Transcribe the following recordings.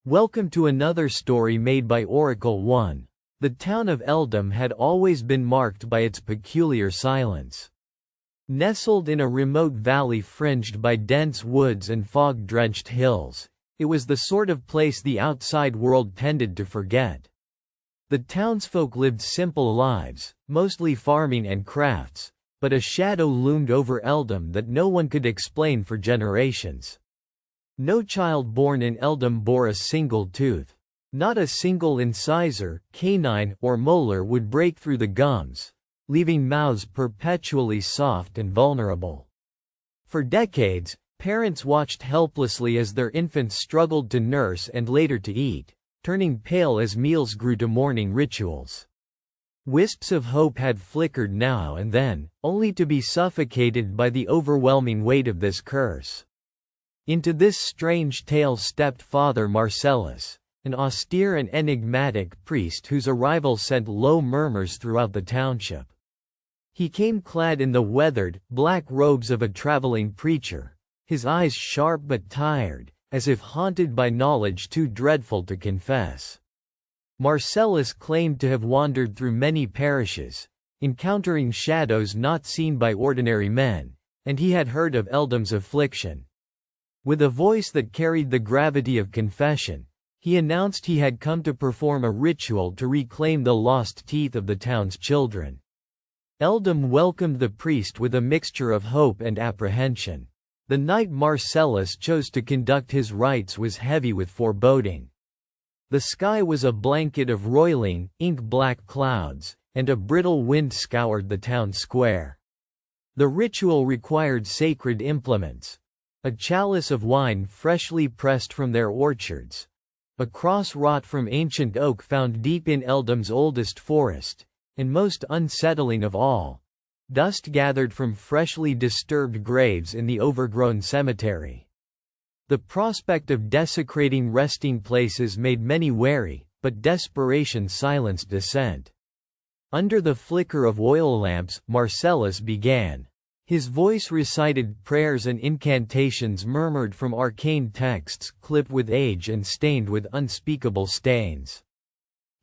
Welcome to another story made by Oracle 1. The town of Eldam had always been marked by its peculiar silence. Nestled in a remote valley fringed by dense woods and fog-drenched hills, it was the sort of place the outside world tended to forget. The townsfolk lived simple lives, mostly farming and crafts, but a shadow loomed over Eldam that no one could explain for generations. No child born in Eldam bore a single tooth. Not a single incisor, canine, or molar would break through the gums, leaving mouths perpetually soft and vulnerable. For decades, parents watched helplessly as their infants struggled to nurse and later to eat, turning pale as meals grew to morning rituals. Wisps of hope had flickered now and then, only to be suffocated by the overwhelming weight of this curse. Into this strange tale stepped Father Marcellus, an austere and enigmatic priest whose arrival sent low murmurs throughout the township. He came clad in the weathered, black robes of a traveling preacher, his eyes sharp but tired, as if haunted by knowledge too dreadful to confess. Marcellus claimed to have wandered through many parishes, encountering shadows not seen by ordinary men, and he had heard of Eldam's affliction. With a voice that carried the gravity of confession, he announced he had come to perform a ritual to reclaim the lost teeth of the town's children. Eldam welcomed the priest with a mixture of hope and apprehension. The night Marcellus chose to conduct his rites was heavy with foreboding. The sky was a blanket of roiling, ink-black clouds, and a brittle wind scoured the town square. The ritual required sacred implements. A chalice of wine freshly pressed from their orchards. A cross wrought from ancient oak found deep in Eldam's oldest forest, and most unsettling of all, dust gathered from freshly disturbed graves in the overgrown cemetery. The prospect of desecrating resting places made many wary, but desperation silenced dissent. Under the flicker of oil lamps, Marcellus began. His voice recited prayers and incantations murmured from arcane texts clipped with age and stained with unspeakable stains.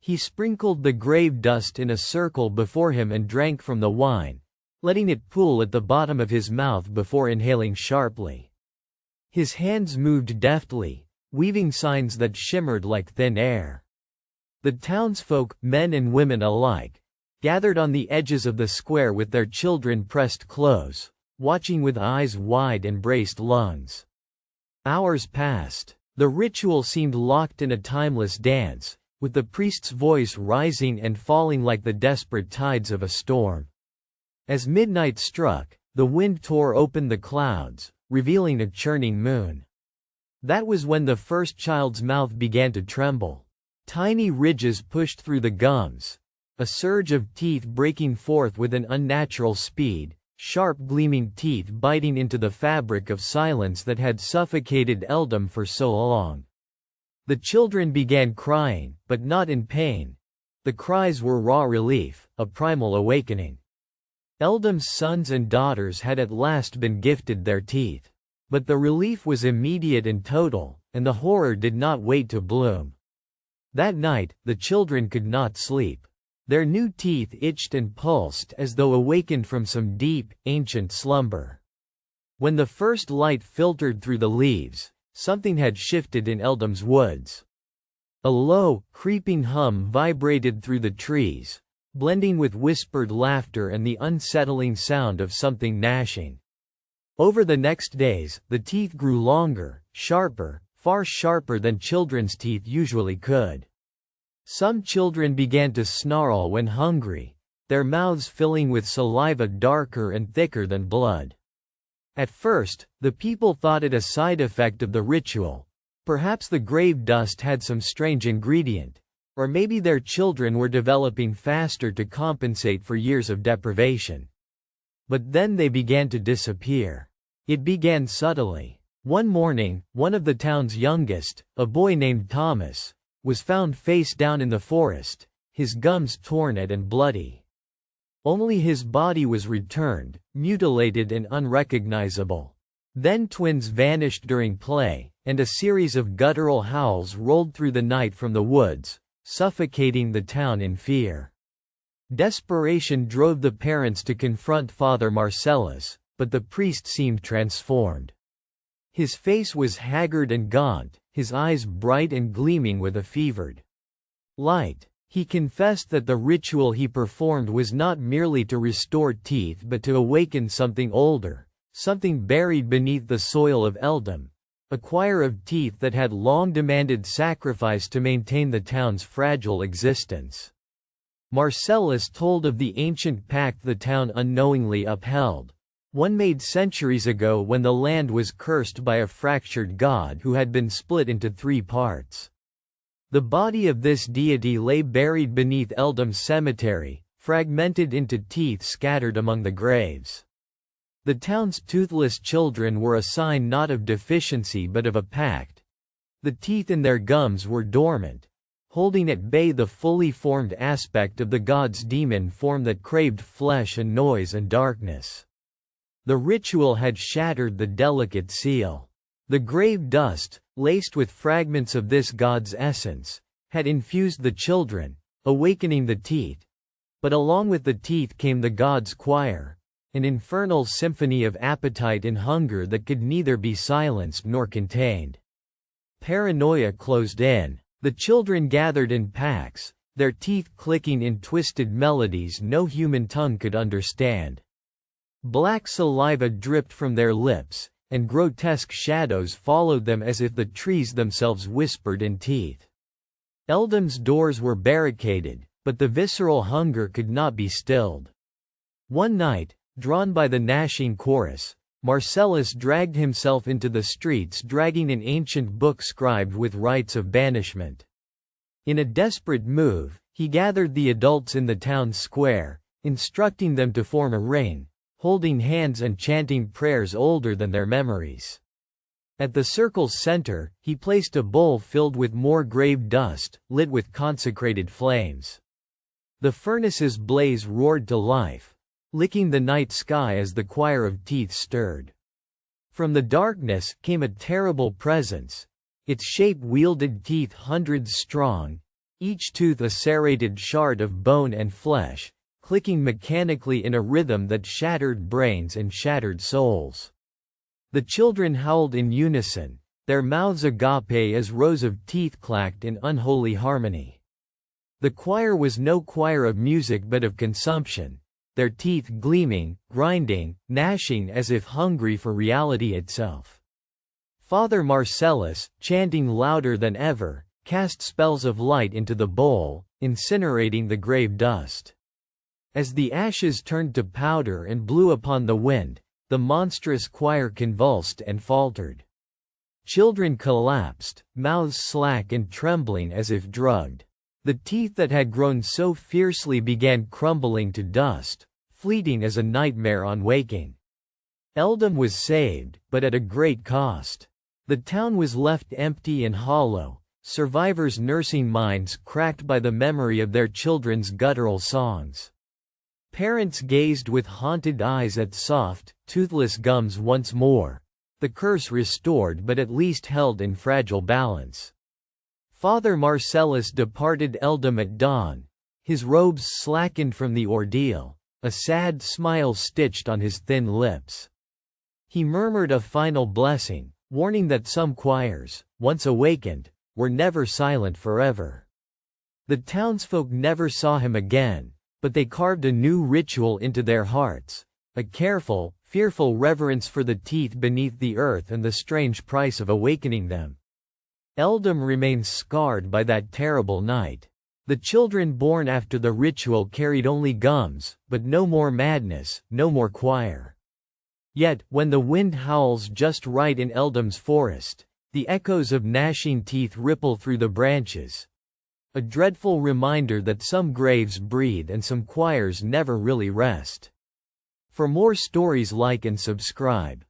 He sprinkled the grave dust in a circle before him and drank from the wine, letting it pool at the bottom of his mouth before inhaling sharply. His hands moved deftly, weaving signs that shimmered like thin air. The townsfolk, men and women alike, gathered on the edges of the square with their children pressed close, watching with eyes wide and braced lungs. Hours passed. The ritual seemed locked in a timeless dance, with the priest's voice rising and falling like the desperate tides of a storm. As midnight struck, the wind tore open the clouds, revealing a churning moon. That was when the first child's mouth began to tremble. Tiny ridges pushed through the gums, a surge of teeth breaking forth with an unnatural speed, sharp gleaming teeth biting into the fabric of silence that had suffocated Eldam for so long. The children began crying, but not in pain. The cries were raw relief, a primal awakening. Eldam's sons and daughters had at last been gifted their teeth. But the relief was immediate and total, and the horror did not wait to bloom. That night, the children could not sleep. Their new teeth itched and pulsed as though awakened from some deep, ancient slumber. When the first light filtered through the leaves, something had shifted in Eldam's woods. A low, creeping hum vibrated through the trees, blending with whispered laughter and the unsettling sound of something gnashing. Over the next days, the teeth grew longer, sharper, far sharper than children's teeth usually could. Some children began to snarl when hungry, their mouths filling with saliva darker and thicker than blood. At first, the people thought it a side effect of the ritual. Perhaps the grave dust had some strange ingredient, or maybe their children were developing faster to compensate for years of deprivation. But then they began to disappear. It began subtly. One morning, one of the town's youngest, a boy named Thomas, was found face down in the forest, his gums torn at and bloody. Only his body was returned, mutilated and unrecognizable. Then twins vanished during play, and a series of guttural howls rolled through the night from the woods, suffocating the town in fear. Desperation drove the parents to confront Father Marcellus, but the priest seemed transformed. His face was haggard and gaunt, his eyes bright and gleaming with a fevered light. He confessed that the ritual he performed was not merely to restore teeth but to awaken something older, something buried beneath the soil of Eldom, a choir of teeth that had long demanded sacrifice to maintain the town's fragile existence. Marcellus told of the ancient pact the town unknowingly upheld, one made centuries ago when the land was cursed by a fractured god who had been split into 3 parts. The body of this deity lay buried beneath Eldham's cemetery, fragmented into teeth scattered among the graves. The town's toothless children were a sign not of deficiency but of a pact. The teeth in their gums were dormant, holding at bay the fully formed aspect of the god's demon form that craved flesh and noise and darkness. The ritual had shattered the delicate seal. The grave dust, laced with fragments of this god's essence, had infused the children, awakening the teeth. But along with the teeth came the god's choir, an infernal symphony of appetite and hunger that could neither be silenced nor contained. Paranoia closed in. The children gathered in packs, their teeth clicking in twisted melodies no human tongue could understand. Black saliva dripped from their lips, and grotesque shadows followed them as if the trees themselves whispered in teeth. Eldham's doors were barricaded, but the visceral hunger could not be stilled. One night, drawn by the gnashing chorus, Marcellus dragged himself into the streets dragging an ancient book scribed with rites of banishment. In a desperate move, he gathered the adults in the town square, instructing them to form a ring, holding hands and chanting prayers older than their memories. At the circle's center, he placed a bowl filled with more grave dust, lit with consecrated flames. The furnace's blaze roared to life, licking the night sky as the choir of teeth stirred. From the darkness came a terrible presence, its shape wielded teeth hundreds strong, each tooth a serrated shard of bone and flesh, clicking mechanically in a rhythm that shattered brains and shattered souls. The children howled in unison, their mouths agape as rows of teeth clacked in unholy harmony. The choir was no choir of music but of consumption, their teeth gleaming, grinding, gnashing as if hungry for reality itself. Father Marcellus, chanting louder than ever, cast spells of light into the bowl, incinerating the grave dust. As the ashes turned to powder and blew upon the wind, the monstrous choir convulsed and faltered. Children collapsed, mouths slack and trembling as if drugged. The teeth that had grown so fiercely began crumbling to dust, fleeting as a nightmare on waking. Eldham was saved, but at a great cost. The town was left empty and hollow, survivors nursing minds cracked by the memory of their children's guttural songs. Parents gazed with haunted eyes at soft, toothless gums once more, the curse restored but at least held in fragile balance. Father Marcellus departed Eldham at dawn, his robes slackened from the ordeal, a sad smile stitched on his thin lips. He murmured a final blessing, warning that some choirs, once awakened, were never silent forever. The townsfolk never saw him again, but they carved a new ritual into their hearts, a careful, fearful reverence for the teeth beneath the earth and the strange price of awakening them. Eldham remains scarred by that terrible night. The children born after the ritual carried only gums, but no more madness, no more choir. Yet, when the wind howls just right in Eldham's forest, the echoes of gnashing teeth ripple through the branches. A dreadful reminder that some graves breathe and some choirs never really rest. For more stories, like and subscribe.